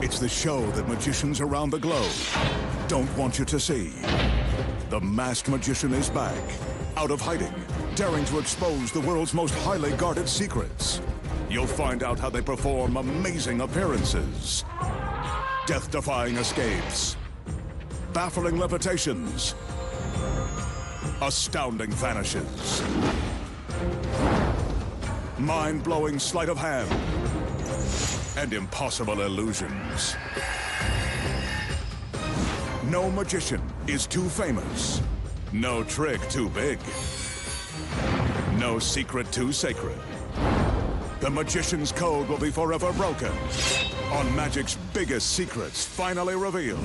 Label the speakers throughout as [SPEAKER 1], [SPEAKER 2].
[SPEAKER 1] It's the show that magicians around the globe don't want you to see. The masked magician is back, out of hiding, daring to expose the world's most highly guarded secrets. You'll find out how they perform amazing appearances, death-defying escapes, baffling levitations, astounding vanishes, mind-blowing sleight of hand, and impossible illusions. No magician is too famous. No trick too big. No secret too sacred. The magician's code will be forever broken on magic's biggest secrets finally revealed.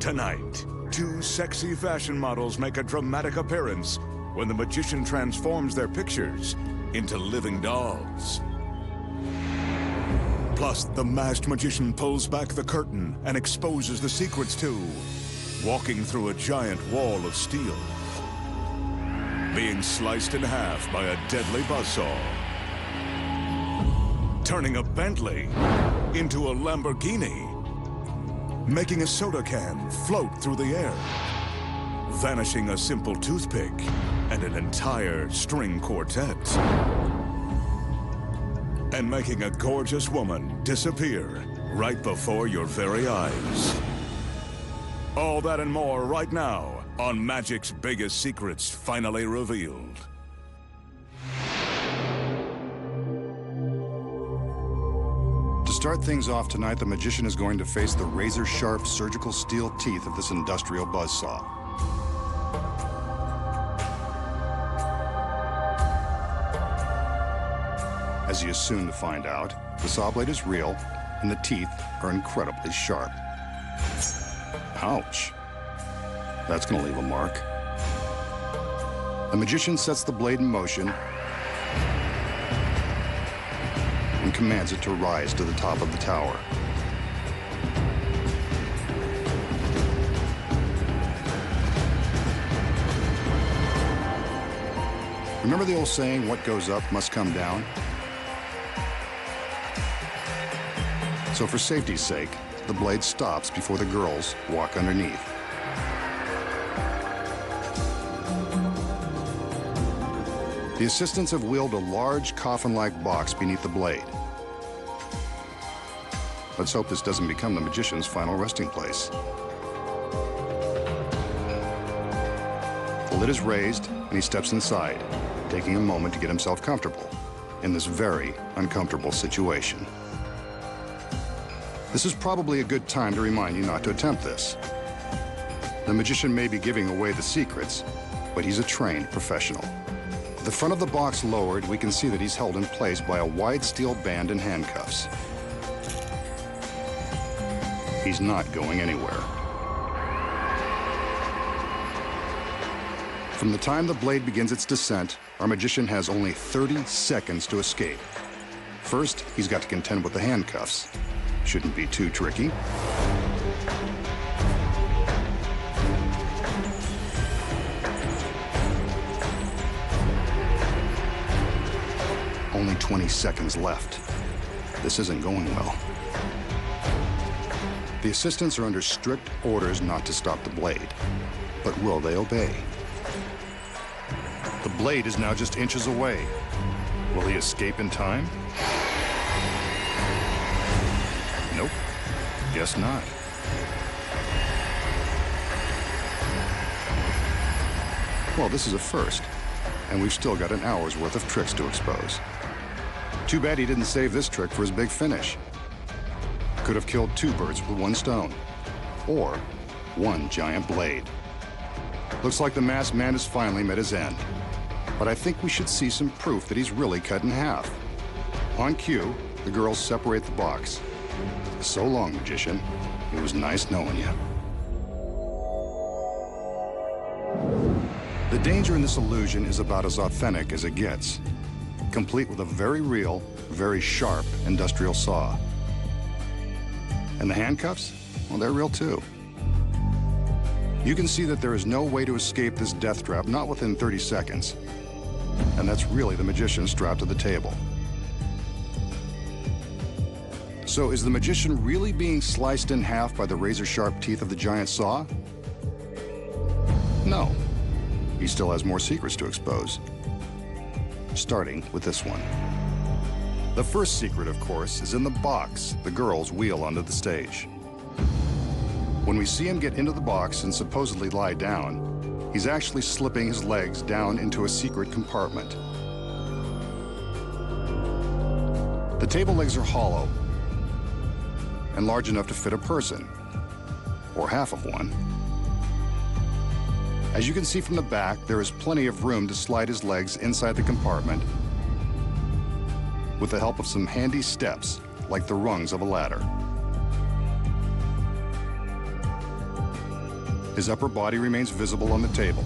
[SPEAKER 1] Tonight, two sexy fashion models make a dramatic appearance when the magician transforms their pictures into living dolls. Plus, the masked magician pulls back the curtain and exposes the secrets too, walking through a giant wall of steel, being sliced in half by a deadly buzzsaw, turning a Bentley into a Lamborghini, making a soda can float through the air, vanishing a simple toothpick and an entire string quartet, and making a gorgeous woman disappear right before your very eyes. All that and more right now on Magic's Biggest Secrets Finally Revealed.
[SPEAKER 2] To start things off tonight, the magician is going to face the razor-sharp surgical steel teeth of this industrial buzzsaw. As he is soon to find out, the saw blade is real, and the teeth are incredibly sharp. Ouch. That's gonna leave a mark. The magician sets the blade in motion and commands it to rise to the top of the tower. Remember the old saying, what goes up must come down? So for safety's sake, the blade stops before the girls walk underneath. The assistants have wheeled a large coffin-like box beneath the blade. Let's hope this doesn't become the magician's final resting place. The lid is raised, and he steps inside, taking a moment to get himself comfortable in this very uncomfortable situation. This is probably a good time to remind you not to attempt this. The magician may be giving away the secrets, but he's a trained professional. With the front of the box lowered, we can see that he's held in place by a wide steel band and handcuffs. He's not going anywhere. From the time the blade begins its descent, our magician has only 30 seconds to escape. First, he's got to contend with the handcuffs. Shouldn't be too tricky. Only 20 seconds left. This isn't going well. The assistants are under strict orders not to stop the blade. But will they obey? The blade is now just inches away. Will he escape in time? Nope. Guess not. Well, this is a first, and we've still got an hour's worth of tricks to expose. Too bad he didn't save this trick for his big finish. Could have killed two birds with one stone, or one giant blade. Looks like the masked man has finally met his end. But I think we should see some proof that he's really cut in half. On cue, the girls separate the box. So long, magician. It was nice knowing you. The danger in this illusion is about as authentic as it gets, complete with a very real, very sharp industrial saw. And the handcuffs? Well, they're real too. You can see that there is no way to escape this death trap, not within 30 seconds. And that's really the magician strapped to the table. So is the magician really being sliced in half by the razor-sharp teeth of the giant saw? No. He still has more secrets to expose. Starting with this one. The first secret, of course, is in the box the girls wheel onto the stage. When we see him get into the box and supposedly lie down, he's actually slipping his legs down into a secret compartment. The table legs are hollow and large enough to fit a person, or half of one. As you can see from the back, there is plenty of room to slide his legs inside the compartment with the help of some handy steps, like the rungs of a ladder. His upper body remains visible on the table.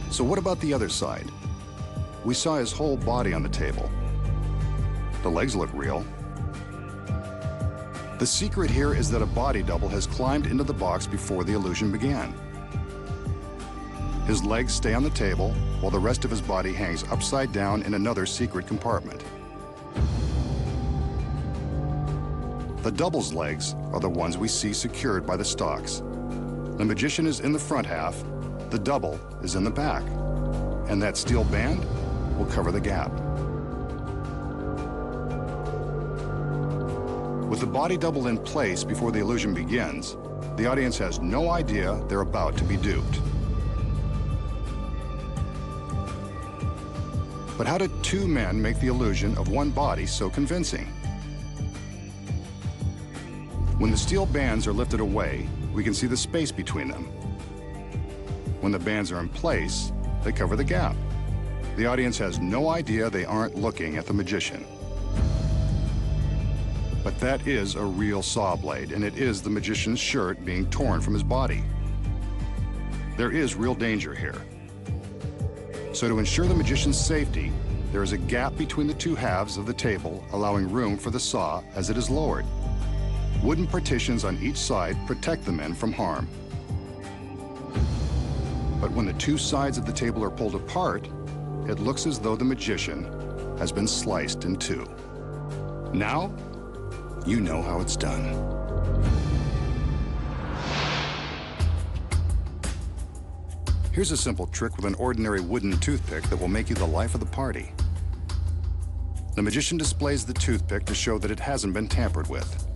[SPEAKER 2] So what about the other side? We saw his whole body on the table. The legs look real. The secret here is that a body double has climbed into the box before the illusion began. His legs stay on the table, while the rest of his body hangs upside down in another secret compartment. The double's legs are the ones we see secured by the stalks. The magician is in the front half, the double is in the back, and that steel band will cover the gap. With the body double in place before the illusion begins, the audience has no idea they're about to be duped. But how did two men make the illusion of one body so convincing? When the steel bands are lifted away, we can see the space between them. When the bands are in place, they cover the gap. The audience has no idea they aren't looking at the magician. But that is a real saw blade, and it is the magician's shirt being torn from his body. There is real danger here. So to ensure the magician's safety, there is a gap between the two halves of the table, allowing room for the saw as it is lowered. Wooden partitions on each side protect the men from harm. But when the two sides of the table are pulled apart, it looks as though the magician has been sliced in two. Now, you know how it's done. Here's a simple trick with an ordinary wooden toothpick that will make you the life of the party. The magician displays the toothpick to show that it hasn't been tampered with.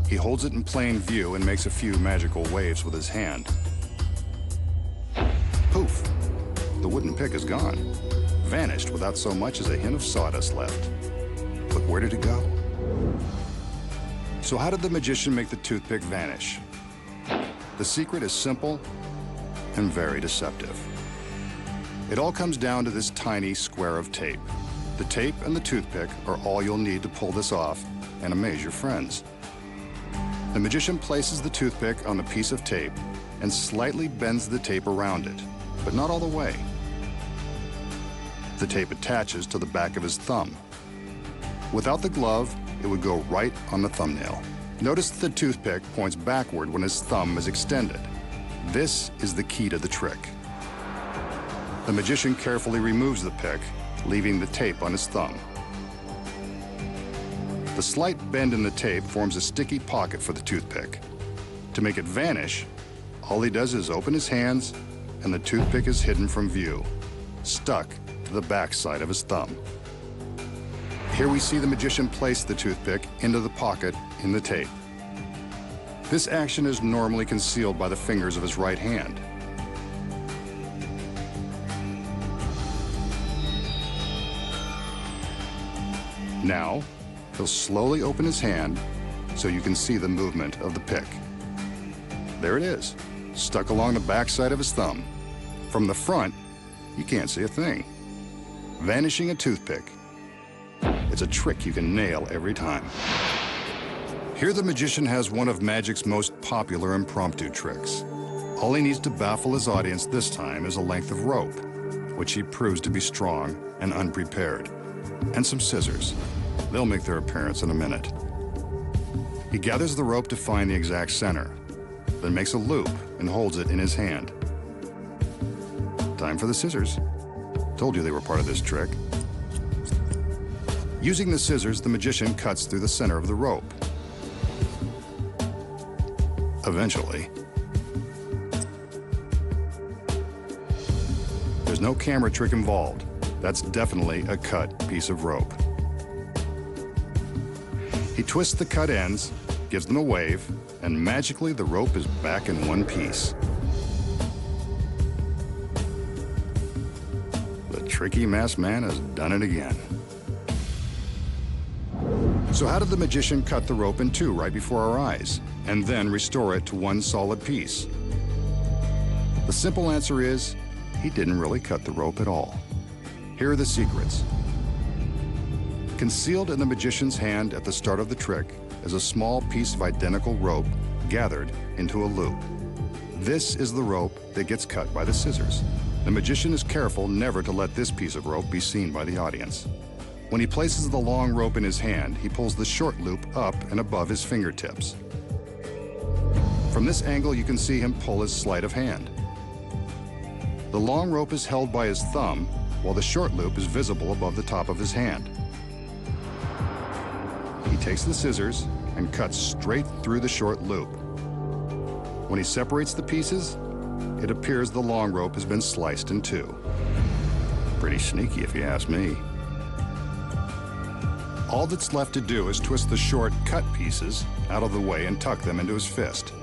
[SPEAKER 2] He holds it in plain view and makes a few magical waves with his hand. Poof! The wooden pick is gone. Vanished without so much as a hint of sawdust left. But where did it go? So how did the magician make the toothpick vanish? The secret is simple and very deceptive. It all comes down to this tiny square of tape. The tape and the toothpick are all you'll need to pull this off and amaze your friends. The magician places the toothpick on the piece of tape and slightly bends the tape around it, but not all the way. The tape attaches to the back of his thumb. Without the glove, it would go right on the thumbnail. Notice that the toothpick points backward when his thumb is extended. This is the key to the trick. The magician carefully removes the pick, leaving the tape on his thumb. The slight bend in the tape forms a sticky pocket for the toothpick. To make it vanish, all he does is open his hands, and the toothpick is hidden from view, stuck to the back side of his thumb. Here we see the magician place the toothpick into the pocket in the tape. This action is normally concealed by the fingers of his right hand. Now, he'll slowly open his hand so you can see the movement of the pick. There it is, stuck along the backside of his thumb. From the front, you can't see a thing. Vanishing a toothpick. It's a trick you can nail every time. Here the magician has one of magic's most popular impromptu tricks. All he needs to baffle his audience this time is a length of rope, which he proves to be strong and unprepared, and some scissors. They'll make their appearance in a minute. He gathers the rope to find the exact center, then makes a loop and holds it in his hand. Time for the scissors. Told you they were part of this trick. Using the scissors, the magician cuts through the center of the rope. Eventually, there's no camera trick involved. That's definitely a cut piece of rope. He twists the cut ends, gives them a wave, and magically the rope is back in one piece. The tricky masked man has done it again. So how did the magician cut the rope in two right before our eyes, and then restore it to one solid piece? The simple answer is, he didn't really cut the rope at all. Here are the secrets. Concealed in the magician's hand at the start of the trick is a small piece of identical rope gathered into a loop. This is the rope that gets cut by the scissors. The magician is careful never to let this piece of rope be seen by the audience. When he places the long rope in his hand, he pulls the short loop up and above his fingertips. From this angle, you can see him pull his sleight of hand. The long rope is held by his thumb, while the short loop is visible above the top of his hand. He takes the scissors and cuts straight through the short loop. When he separates the pieces, it appears the long rope has been sliced in two. Pretty sneaky, if you ask me. All that's left to do is twist the short cut pieces out of the way and tuck them into his fist.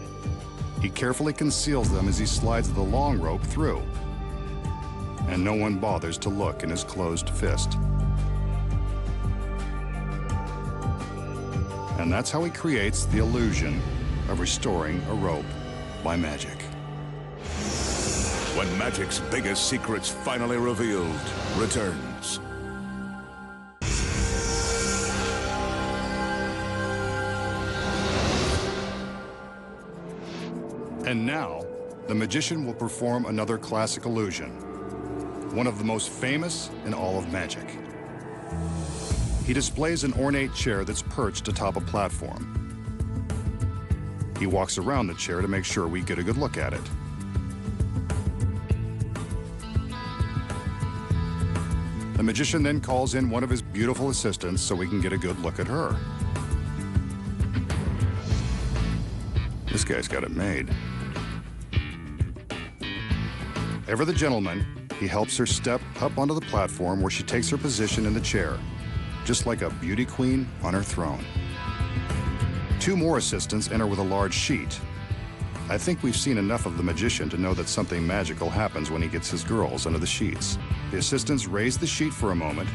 [SPEAKER 2] He carefully conceals them as he slides the long rope through, and no one bothers to look in his closed fist. And that's how he creates the illusion of restoring a rope by magic.
[SPEAKER 1] When magic's biggest secrets finally revealed returns.
[SPEAKER 2] And now, the magician will perform another classic illusion, one of the most famous in all of magic. He displays an ornate chair that's perched atop a platform. He walks around the chair to make sure we get a good look at it. The magician then calls in one of his beautiful assistants so we can get a good look at her. This guy's got it made. Ever the gentleman, he helps her step up onto the platform where she takes her position in the chair, just like a beauty queen on her throne. Two more assistants enter with a large sheet. I think we've seen enough of the magician to know that something magical happens when he gets his girls under the sheets. The assistants raise the sheet for a moment.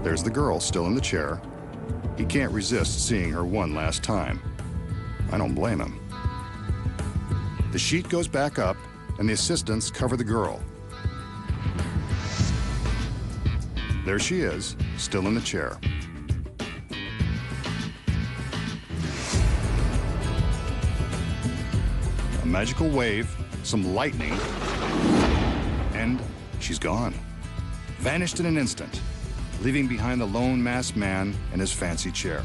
[SPEAKER 2] There's the girl still in the chair. He can't resist seeing her one last time. I don't blame him. The sheet goes back up, and the assistants cover the girl. There she is, still in the chair. A magical wave, some lightning, and she's gone. Vanished in an instant, leaving behind the lone masked man and his fancy chair.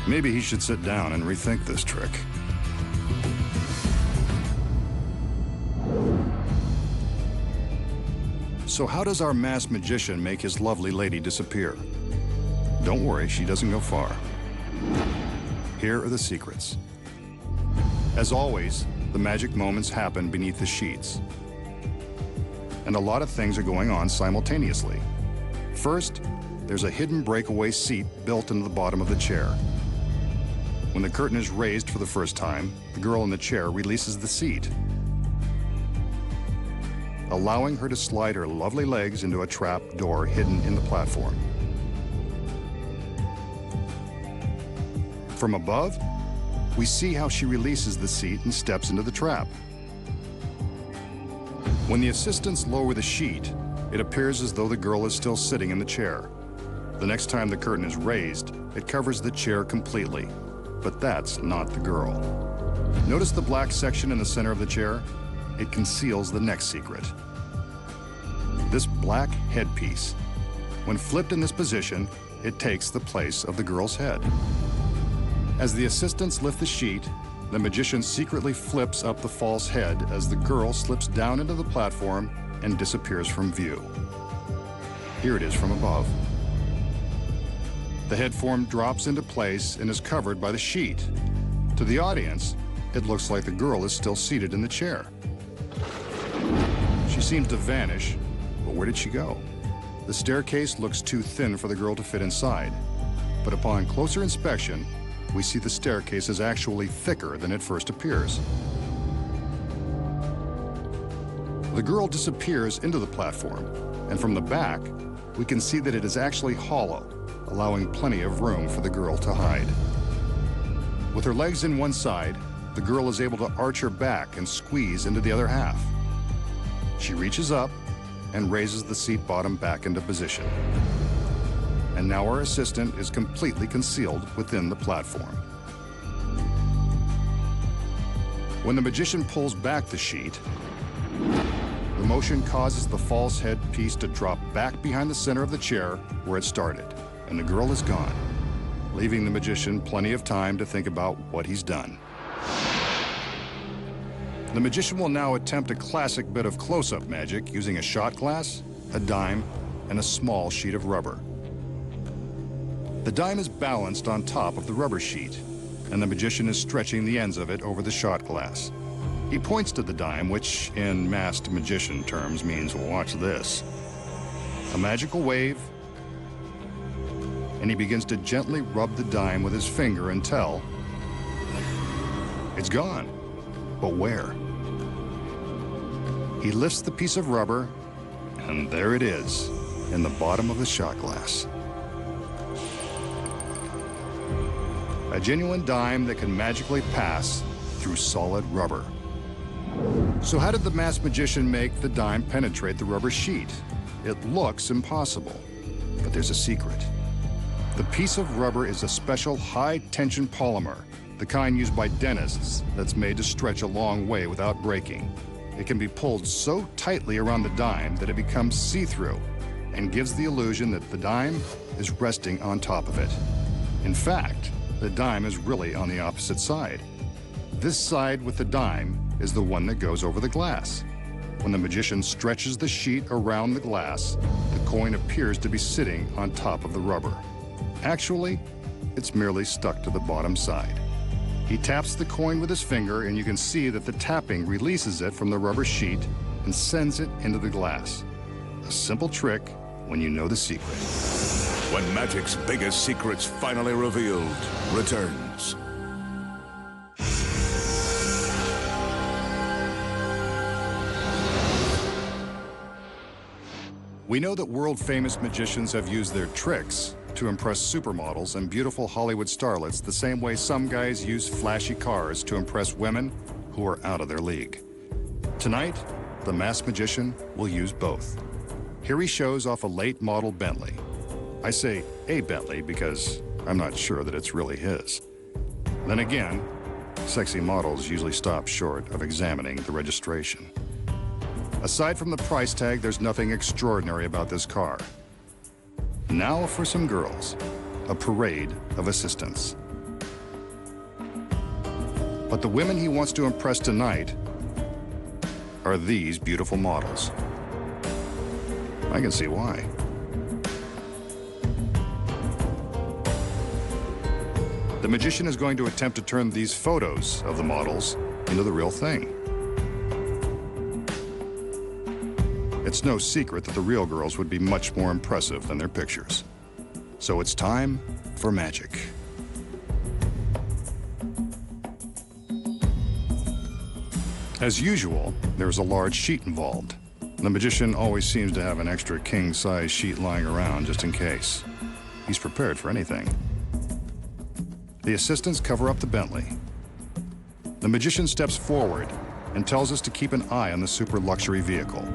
[SPEAKER 2] Maybe he should sit down and rethink this trick. So how does our masked magician make his lovely lady disappear? Don't worry, she doesn't go far. Here are the secrets. As always, the magic moments happen beneath the sheets. And a lot of things are going on simultaneously. First, there's a hidden breakaway seat built into the bottom of the chair. When the curtain is raised for the first time, the girl in the chair releases the seat, allowing her to slide her lovely legs into a trap door hidden in the platform. From above, we see how she releases the seat and steps into the trap. When the assistants lower the sheet, it appears as though the girl is still sitting in the chair. The next time the curtain is raised, it covers the chair completely. But that's not the girl. Notice the black section in the center of the chair? It conceals the next secret. This black headpiece, when flipped in this position, it takes the place of the girl's head. As the assistants lift the sheet, the magician secretly flips up the false head as the girl slips down into the platform and disappears from view. Here it is from above. The head form drops into place and is covered by the sheet. To the audience, it looks like the girl is still seated in the chair. She seems to vanish, but where did she go? The staircase looks too thin for the girl to fit inside, but upon closer inspection, we see the staircase is actually thicker than it first appears. The girl disappears into the platform, and from the back, we can see that it is actually hollow, allowing plenty of room for the girl to hide. With her legs in one side, the girl is able to arch her back and squeeze into the other half. She reaches up and raises the seat bottom back into position. And now our assistant is completely concealed within the platform. When the magician pulls back the sheet, the motion causes the false head piece to drop back behind the center of the chair where it started, and the girl is gone, leaving the magician plenty of time to think about what he's done. The magician will now attempt a classic bit of close-up magic using a shot glass, a dime, and a small sheet of rubber. The dime is balanced on top of the rubber sheet, and the magician is stretching the ends of it over the shot glass. He points to the dime, which in masked magician terms means, watch this. A magical wave, and he begins to gently rub the dime with his finger until it's gone. But where? He lifts the piece of rubber, and there it is, in the bottom of the shot glass. A genuine dime that can magically pass through solid rubber. So how did the masked magician make the dime penetrate the rubber sheet? It looks impossible, but there's a secret. The piece of rubber is a special high-tension polymer, the kind used by dentists that's made to stretch a long way without breaking. It can be pulled so tightly around the dime that it becomes see-through and gives the illusion that the dime is resting on top of it. In fact, the dime is really on the opposite side. This side with the dime is the one that goes over the glass. When the magician stretches the sheet around the glass, the coin appears to be sitting on top of the rubber. Actually, it's merely stuck to the bottom side. He taps the coin with his finger, and you can see that the tapping releases it from the rubber sheet and sends it into the glass. A simple trick when you know the secret.
[SPEAKER 1] When magic's biggest secrets finally revealed returns.
[SPEAKER 2] We know that world-famous magicians have used their tricks to impress supermodels and beautiful Hollywood starlets the same way some guys use flashy cars to impress women who are out of their league. Tonight, the masked magician will use both. Here he shows off a late model Bentley. I say a Bentley because I'm not sure that it's really his. Then again, sexy models usually stop short of examining the registration. Aside from the price tag, there's nothing extraordinary about this car. Now for some girls, a parade of assistants. But the women he wants to impress tonight are these beautiful models. I can see why. The magician is going to attempt to turn these photos of the models into the real thing. It's no secret that the real girls would be much more impressive than their pictures. So it's time for magic. As usual, there's a large sheet involved. The magician always seems to have an extra king-size sheet lying around just in case. He's prepared for anything. The assistants cover up the Bentley. The magician steps forward and tells us to keep an eye on the super luxury vehicle.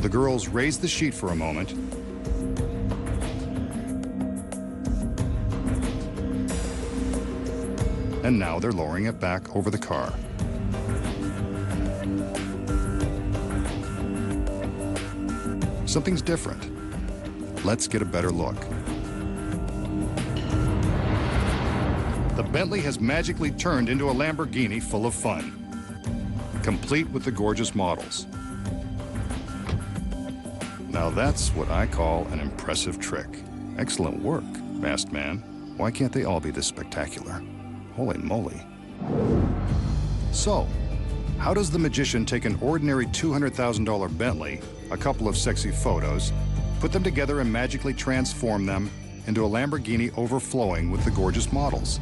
[SPEAKER 2] The girls raise the sheet for a moment, and now they're lowering it back over the car. Something's different. Let's get a better look. The Bentley has magically turned into a Lamborghini full of fun, complete with the gorgeous models. Now that's what I call an impressive trick. Excellent work, masked man. Why can't they all be this spectacular? Holy moly. So, how does the magician take an ordinary $200,000 Bentley, a couple of sexy photos, put them together and magically transform them into a Lamborghini overflowing with the gorgeous models?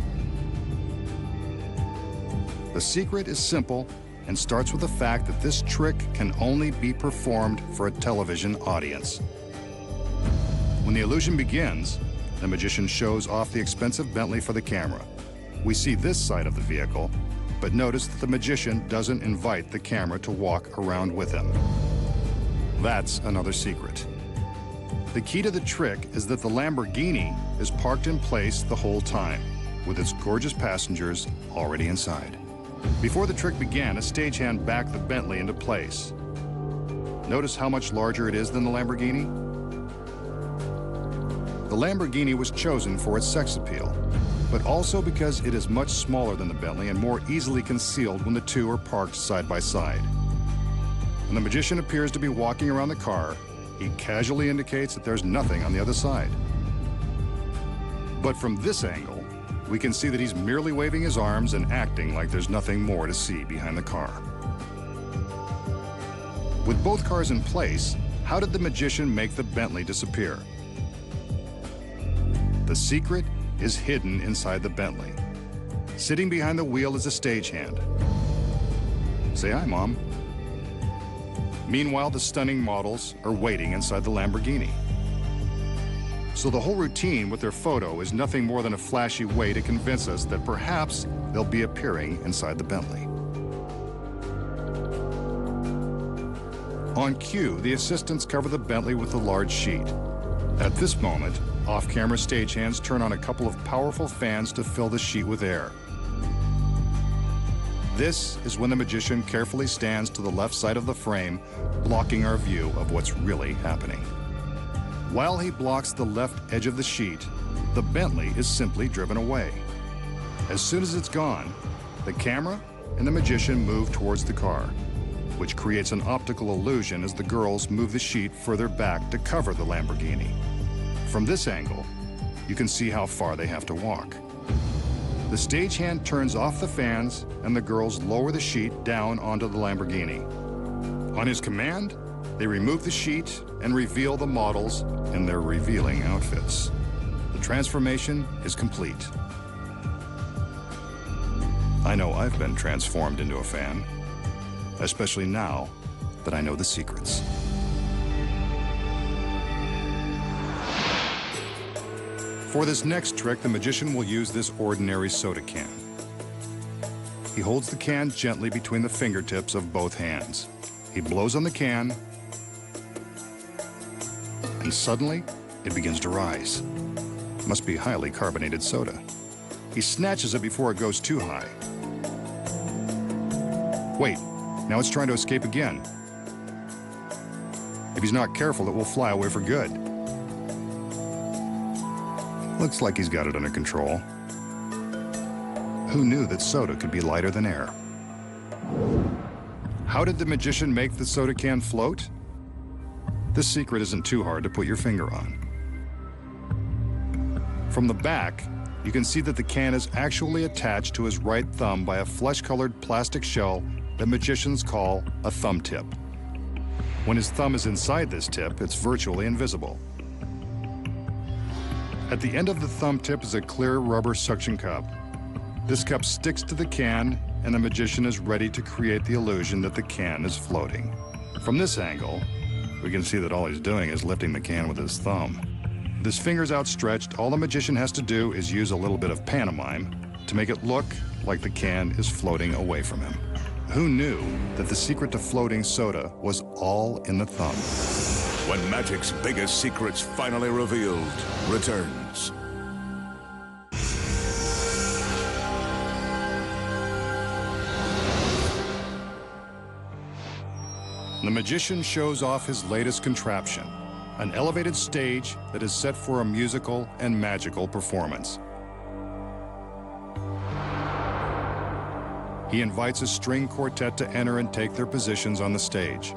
[SPEAKER 2] The secret is simple and starts with the fact that this trick can only be performed for a television audience. When the illusion begins, the magician shows off the expensive Bentley for the camera. We see this side of the vehicle, but notice that the magician doesn't invite the camera to walk around with him. That's another secret. The key to the trick is that the Lamborghini is parked in place the whole time, with its gorgeous passengers already inside. Before the trick began, a stagehand backed the Bentley into place. Notice how much larger it is than the Lamborghini? The Lamborghini was chosen for its sex appeal, but also because it is much smaller than the Bentley and more easily concealed when the two are parked side by side. When the magician appears to be walking around the car, he casually indicates that there's nothing on the other side. But from this angle, we can see that he's merely waving his arms and acting like there's nothing more to see behind the car. With both cars in place, how did the magician make the Bentley disappear? The secret is hidden inside the Bentley. Sitting behind the wheel is a stagehand. Say hi, Mom. Meanwhile, the stunning models are waiting inside the Lamborghini. So the whole routine with their photo is nothing more than a flashy way to convince us that perhaps they'll be appearing inside the Bentley. On cue, the assistants cover the Bentley with a large sheet. At this moment, off-camera stagehands turn on a couple of powerful fans to fill the sheet with air. This is when the magician carefully stands to the left side of the frame, blocking our view of what's really happening. While he blocks the left edge of the sheet, the Bentley is simply driven away. As soon as it's gone, the camera and the magician move towards the car, which creates an optical illusion as the girls move the sheet further back to cover the Lamborghini. From this angle, you can see how far they have to walk. The stagehand turns off the fans and the girls lower the sheet down onto the Lamborghini. On his command, they remove the sheet and reveal the models in their revealing outfits. The transformation is complete. I know I've been transformed into a fan, especially now that I know the secrets. For this next trick, the magician will use this ordinary soda can. He holds the can gently between the fingertips of both hands. He blows on the can, and suddenly, it begins to rise. Must be highly carbonated soda. He snatches it before it goes too high. Wait, now it's trying to escape again. If he's not careful, it will fly away for good. Looks like he's got it under control. Who knew that soda could be lighter than air? How did the magician make the soda can float? This secret isn't too hard to put your finger on. From the back, you can see that the can is actually attached to his right thumb by a flesh-colored plastic shell that magicians call a thumb tip. When his thumb is inside this tip, it's virtually invisible. At the end of the thumb tip is a clear rubber suction cup. This cup sticks to the can, and the magician is ready to create the illusion that the can is floating. From this angle, we can see that all he's doing is lifting the can with his thumb. With his fingers outstretched, all the magician has to do is use a little bit of pantomime to make it look like the can is floating away from him. Who knew that the secret to floating soda was all in the thumb?
[SPEAKER 1] When magic's biggest secrets finally revealed returns.
[SPEAKER 2] The magician shows off his latest contraption, an elevated stage that is set for a musical and magical performance. He invites a string quartet to enter and take their positions on the stage.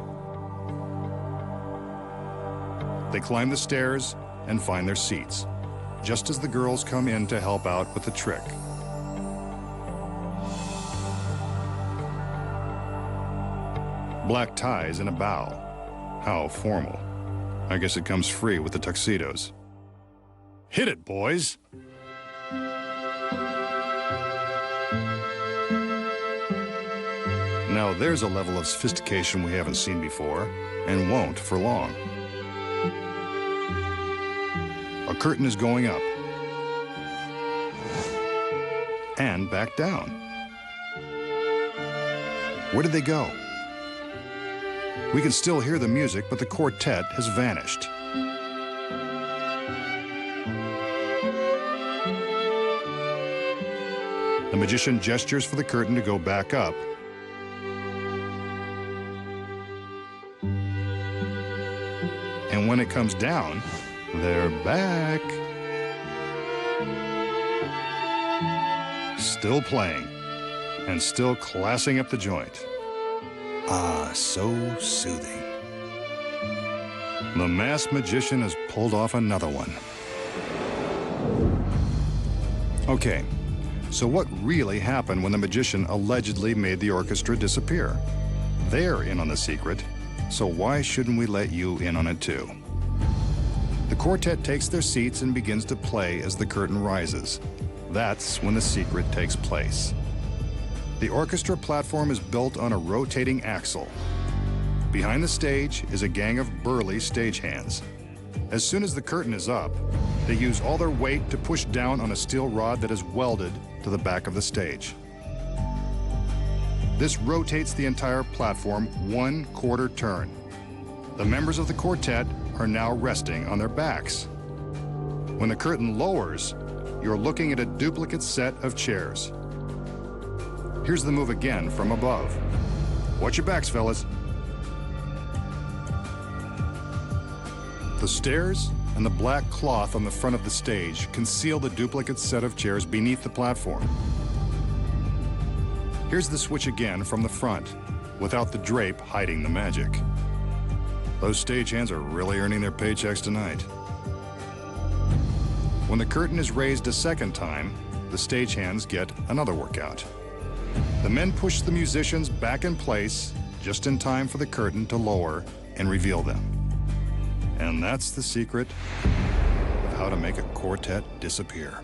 [SPEAKER 2] They climb the stairs and find their seats, just as the girls come in to help out with the trick. Black ties and a bow. How formal. I guess it comes free with the tuxedos. Hit it, boys! Now there's a level of sophistication we haven't seen before, and won't for long. A curtain is going up. And back down. Where did they go? We can still hear the music, but the quartet has vanished. The magician gestures for the curtain to go back up. And when it comes down, they're back. Still playing, and still classing up the joint. Ah, so soothing. The masked magician has pulled off another one. Okay, so what really happened when the magician allegedly made the orchestra disappear? They're in on the secret, so why shouldn't we let you in on it too? The quartet takes their seats and begins to play as the curtain rises. That's when the secret takes place. The orchestra platform is built on a rotating axle. Behind the stage is a gang of burly stagehands. As soon as the curtain is up, they use all their weight to push down on a steel rod that is welded to the back of the stage. This rotates the entire platform 1/4 turn. The members of the quartet are now resting on their backs. When the curtain lowers, you're looking at a duplicate set of chairs. Here's the move again from above. Watch your backs, fellas. The stairs and the black cloth on the front of the stage conceal the duplicate set of chairs beneath the platform. Here's the switch again from the front, without the drape hiding the magic. Those stagehands are really earning their paychecks tonight. When the curtain is raised a second time, the stagehands get another workout. The men push the musicians back in place just in time for the curtain to lower and reveal them. And that's the secret of how to make a quartet disappear.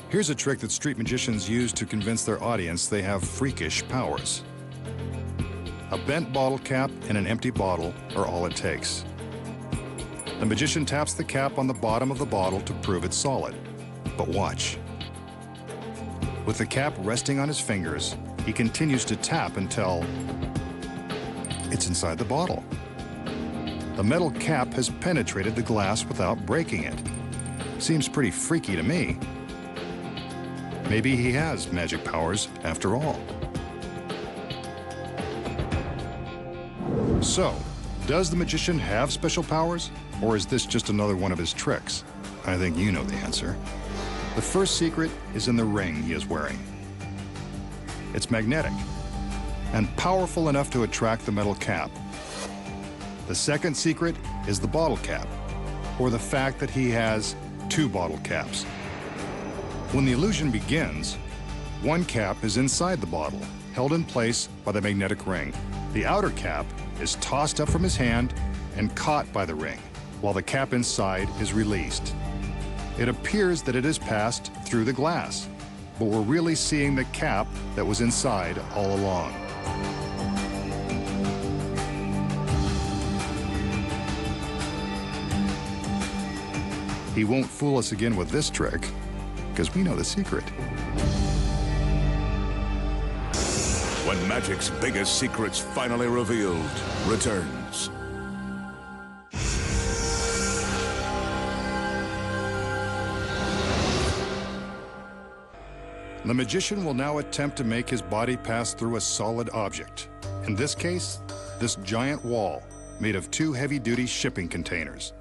[SPEAKER 2] Here's a trick that street magicians use to convince their audience they have freakish powers. A bent bottle cap and an empty bottle are all it takes. The magician taps the cap on the bottom of the bottle to prove it's solid. But watch. With the cap resting on his fingers, he continues to tap until it's inside the bottle. The metal cap has penetrated the glass without breaking it. Seems pretty freaky to me. Maybe he has magic powers after all. So, does the magician have special powers, or is this just another one of his tricks? I think you know the answer. The first secret is in the ring he is wearing. It's magnetic and powerful enough to attract the metal cap. The second secret is the bottle cap, or the fact that he has 2 bottle caps. When the illusion begins, one cap is inside the bottle, held in place by the magnetic ring. The outer cap is tossed up from his hand and caught by the ring, while the cap inside is released. It appears that it has passed through the glass, but we're really seeing the cap that was inside all along. He won't fool us again with this trick, because we know the secret.
[SPEAKER 1] When magic's biggest secret's finally revealed, returns.
[SPEAKER 2] The magician will now attempt to make his body pass through a solid object. In this case, this giant wall made of 2 heavy-duty shipping containers.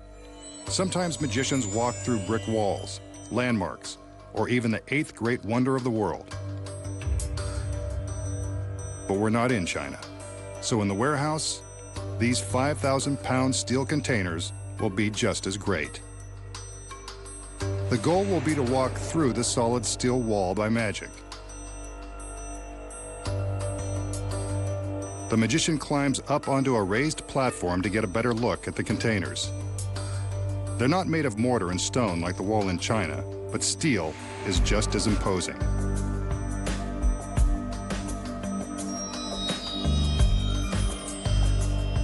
[SPEAKER 2] Sometimes magicians walk through brick walls, landmarks, or even the 8th great wonder of the world. But we're not in China. So in the warehouse, these 5,000-pound steel containers will be just as great. The goal will be to walk through the solid steel wall by magic. The magician climbs up onto a raised platform to get a better look at the containers. They're not made of mortar and stone like the wall in China, but steel is just as imposing.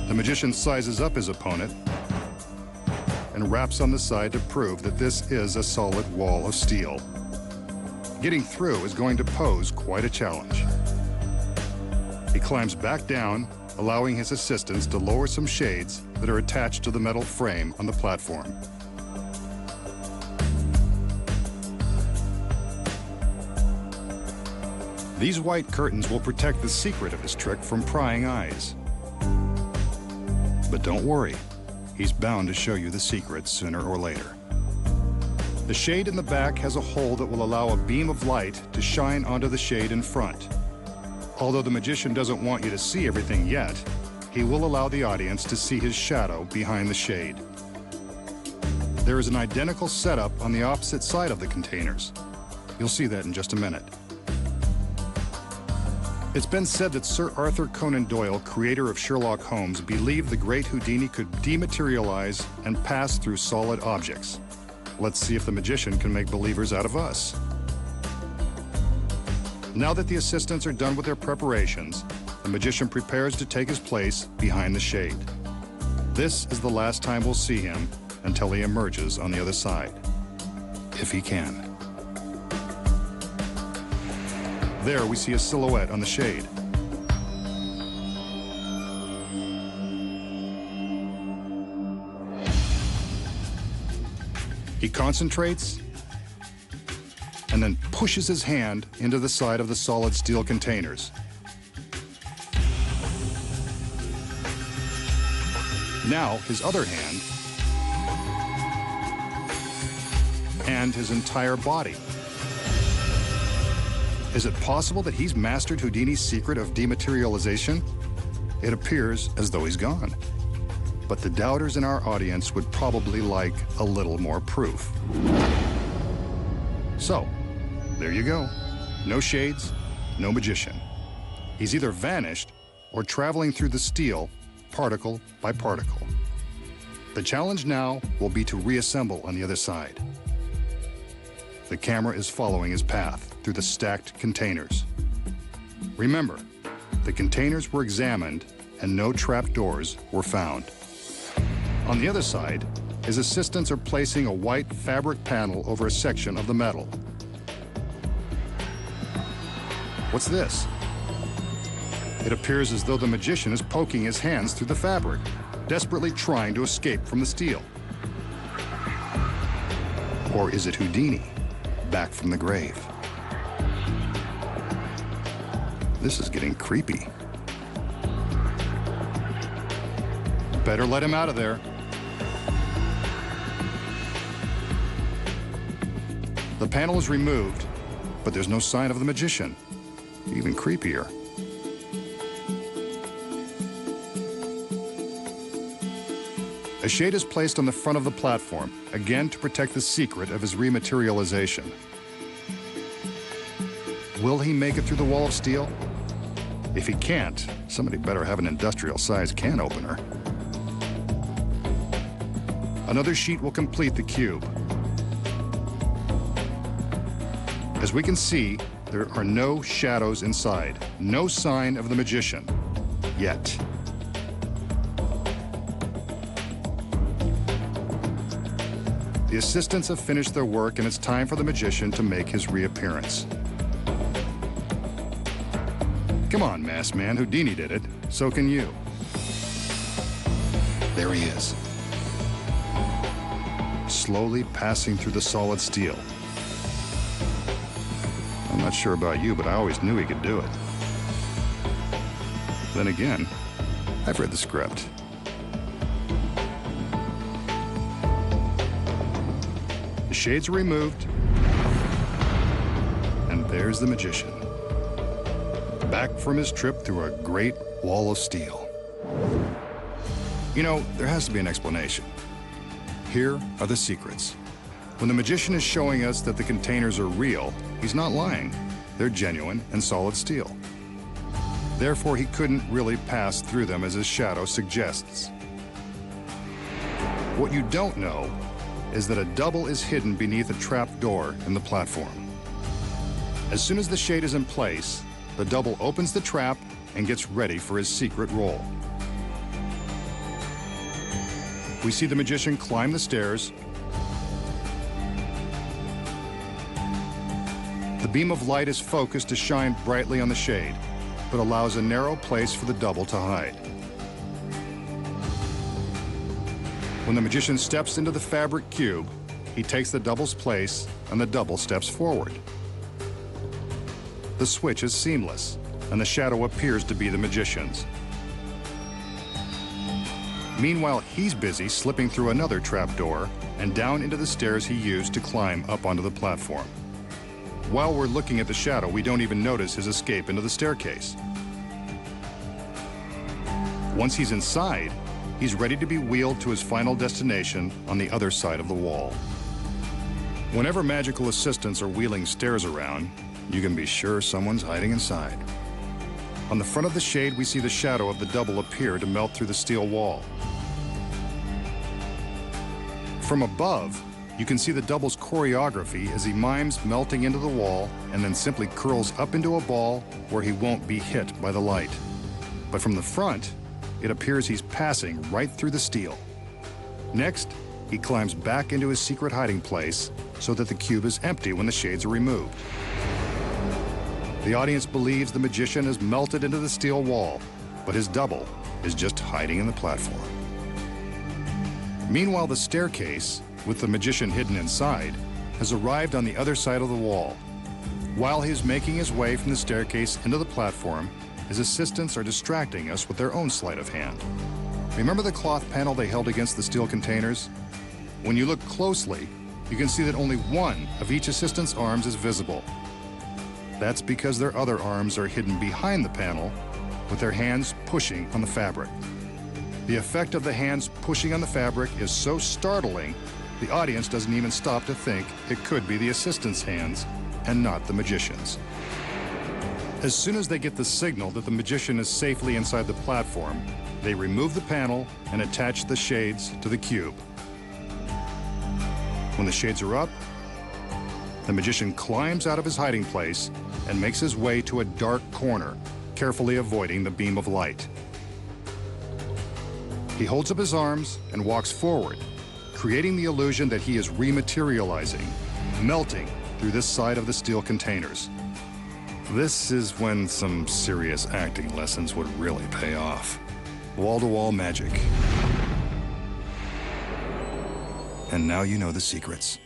[SPEAKER 2] The magician sizes up his opponent and raps on the side to prove that this is a solid wall of steel. Getting through is going to pose quite a challenge. He climbs back down, allowing his assistants to lower some shades that are attached to the metal frame on the platform. These white curtains will protect the secret of his trick from prying eyes. But don't worry, he's bound to show you the secret sooner or later. The shade in the back has a hole that will allow a beam of light to shine onto the shade in front. Although the magician doesn't want you to see everything yet, he will allow the audience to see his shadow behind the shade. There is an identical setup on the opposite side of the containers. You'll see that in just a minute. It's been said that Sir Arthur Conan Doyle, creator of Sherlock Holmes, believed the great Houdini could dematerialize and pass through solid objects. Let's see if the magician can make believers out of us. Now that the assistants are done with their preparations, the magician prepares to take his place behind the shade. This is the last time we'll see him until he emerges on the other side, if he can. There we see a silhouette on the shade. He concentrates and then pushes his hand into the side of the solid steel containers. Now his other hand and his entire body. Is it possible that he's mastered Houdini's secret of dematerialization? It appears as though he's gone. But the doubters in our audience would probably like a little more proof. So, there you go. No shades, no magician. He's either vanished or traveling through the steel, particle by particle. The challenge now will be to reassemble on the other side. The camera is following his path through the stacked containers. Remember, the containers were examined and no trap doors were found. On the other side, his assistants are placing a white fabric panel over a section of the metal. What's this? It appears as though the magician is poking his hands through the fabric, desperately trying to escape from the steel. Or is it Houdini, back from the grave? This is getting creepy. Better let him out of there. The panel is removed, but there's no sign of the magician. Even creepier. A shade is placed on the front of the platform, again to protect the secret of his rematerialization. Will he make it through the wall of steel? If he can't, somebody better have an industrial-sized can opener. Another sheet will complete the cube. As we can see, there are no shadows inside, no sign of the magician, yet. The assistants have finished their work, and it's time for the magician to make his reappearance. Come on, masked man. Houdini did it. So can you. There he is. Slowly passing through the solid steel. I'm not sure about you, but I always knew he could do it. Then again, I've read the script. The shades are removed, and there's the magician, back from his trip through a great wall of steel. You know, there has to be an explanation. Here are the secrets. When the magician is showing us that the containers are real, he's not lying. They're genuine and solid steel. Therefore, he couldn't really pass through them as his shadow suggests. What you don't know is that a double is hidden beneath a trap door in the platform. As soon as the shade is in place, the double opens the trap and gets ready for his secret role. We see the magician climb the stairs. The beam of light is focused to shine brightly on the shade, but allows a narrow place for the double to hide. When the magician steps into the fabric cube, he takes the double's place and the double steps forward. The switch is seamless, and the shadow appears to be the magician's. Meanwhile, he's busy slipping through another trapdoor and down into the stairs he used to climb up onto the platform. While we're looking at the shadow, we don't even notice his escape into the staircase. Once he's inside, he's ready to be wheeled to his final destination on the other side of the wall. Whenever magical assistants are wheeling stairs around, you can be sure someone's hiding inside. On the front of the shade, we see the shadow of the double appear to melt through the steel wall. From above, you can see the double's choreography as he mimes melting into the wall and then simply curls up into a ball where he won't be hit by the light. But from the front, it appears he's passing right through the steel. Next, he climbs back into his secret hiding place so that the cube is empty when the shades are removed. The audience believes the magician has melted into the steel wall, but his double is just hiding in the platform. Meanwhile, the staircase, with the magician hidden inside, has arrived on the other side of the wall. While he's making his way from the staircase into the platform, his assistants are distracting us with their own sleight of hand. Remember the cloth panel they held against the steel containers? When you look closely, you can see that only one of each assistant's arms is visible. That's because their other arms are hidden behind the panel, with their hands pushing on the fabric. The effect of the hands pushing on the fabric is so startling, the audience doesn't even stop to think it could be the assistant's hands and not the magician's. As soon as they get the signal that the magician is safely inside the platform, they remove the panel and attach the shades to the cube. When the shades are up, the magician climbs out of his hiding place and makes his way to a dark corner, carefully avoiding the beam of light. He holds up his arms and walks forward, creating the illusion that he is rematerializing, melting through this side of the steel containers. This is when some serious acting lessons would really pay off. Wall-to-wall magic. And now you know the secrets.